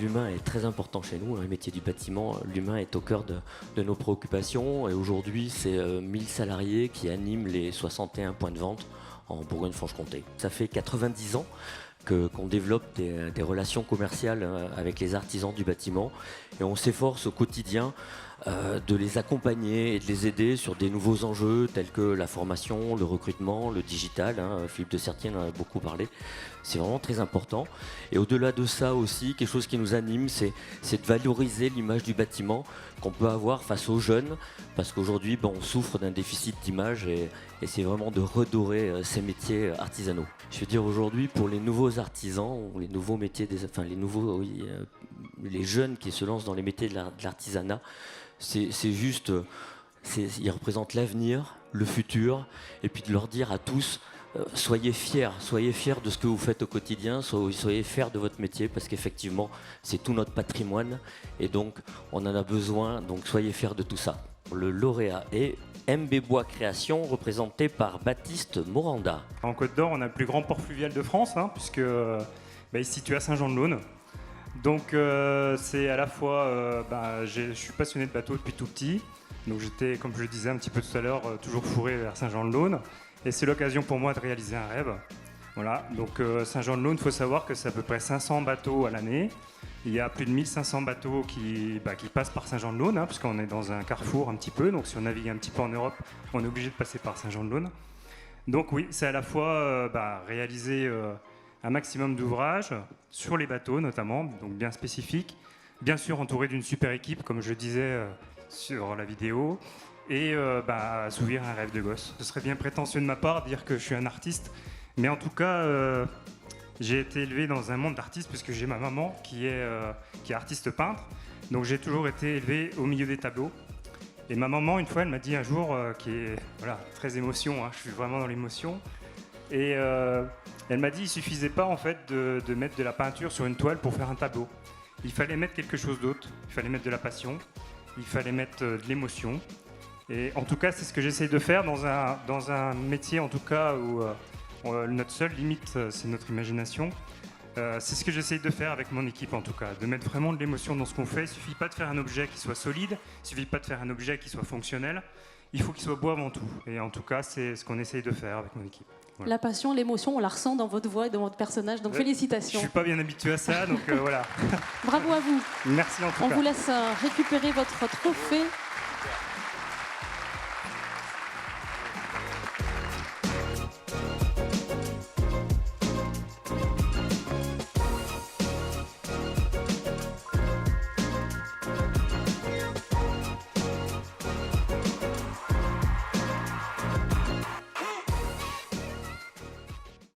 l'humain est très important chez nous. Dans les métiers du bâtiment, l'humain est au cœur de nos préoccupations. Et aujourd'hui, c'est 1000 salariés qui animent les 61 points de vente en Bourgogne-Franche-Comté. Ça fait 90 ans qu'on développe des relations commerciales avec les artisans du bâtiment. Et on s'efforce au quotidien de les accompagner et de les aider sur des nouveaux enjeux tels que la formation, le recrutement, le digital. Philippe de Sertine en a beaucoup parlé. C'est vraiment très important. Et au-delà de ça aussi, quelque chose qui nous anime, c'est de valoriser l'image du bâtiment qu'on peut avoir face aux jeunes, parce qu'aujourd'hui, on souffre d'un déficit d'image et c'est vraiment de redorer ces métiers artisanaux. Je veux dire, aujourd'hui, pour les nouveaux artisans, ou les nouveaux métiers, les jeunes qui se lancent dans les métiers de l'artisanat, ils représentent l'avenir, le futur, et puis de leur dire à tous, soyez fiers de ce que vous faites au quotidien, soyez fiers de votre métier, parce qu'effectivement, c'est tout notre patrimoine, et donc on en a besoin, donc soyez fiers de tout ça. Le lauréat est MB Bois Création, représenté par Baptiste Moranda. En Côte d'Or, on a le plus grand port fluvial de France, puisque il se situe à Saint-Jean-de-Laune. Donc c'est à la fois, je suis passionné de bateau depuis tout petit, donc j'étais, comme je le disais un petit peu tout à l'heure, toujours fourré vers Saint-Jean-de-Laune, et c'est l'occasion pour moi de réaliser un rêve. Voilà, donc Saint-Jean-de-Laune, il faut savoir que c'est à peu près 500 bateaux à l'année. Il y a plus de 1500 bateaux qui passent par Saint-Jean-de-Laune, puisqu'on est dans un carrefour un petit peu, donc si on navigue un petit peu en Europe, on est obligé de passer par Saint-Jean-de-Laune. Donc oui, c'est à la fois réaliser un maximum d'ouvrages sur les bateaux notamment, donc bien spécifiques, bien sûr entouré d'une super équipe comme je le disais sur la vidéo, et assouvir un rêve de gosse. Ce serait bien prétentieux de ma part de dire que je suis un artiste, mais en tout cas j'ai été élevé dans un monde d'artistes puisque j'ai ma maman qui est artiste peintre, donc j'ai toujours été élevé au milieu des tableaux. Et ma maman, une fois, elle m'a dit un jour, qui est très émotion, je suis vraiment dans l'émotion, et elle m'a dit il suffisait pas en fait de mettre de la peinture sur une toile pour faire un tableau. Il fallait mettre quelque chose d'autre, il fallait mettre de la passion, il fallait mettre de l'émotion. Et en tout cas, c'est ce que j'essaie de faire dans un métier en tout cas où notre seule limite, c'est notre imagination. C'est ce que j'essaye de faire avec mon équipe en tout cas, de mettre vraiment de l'émotion dans ce qu'on fait. Il ne suffit pas de faire un objet qui soit solide, il ne suffit pas de faire un objet qui soit fonctionnel, il faut qu'il soit beau avant tout. Et en tout cas, c'est ce qu'on essaye de faire avec mon équipe. Voilà. La passion, l'émotion, on la ressent dans votre voix et dans votre personnage, donc félicitations. Je ne suis pas bien habitué à ça, donc voilà. Bravo à vous. Merci en tout cas. On vous laisse récupérer votre trophée.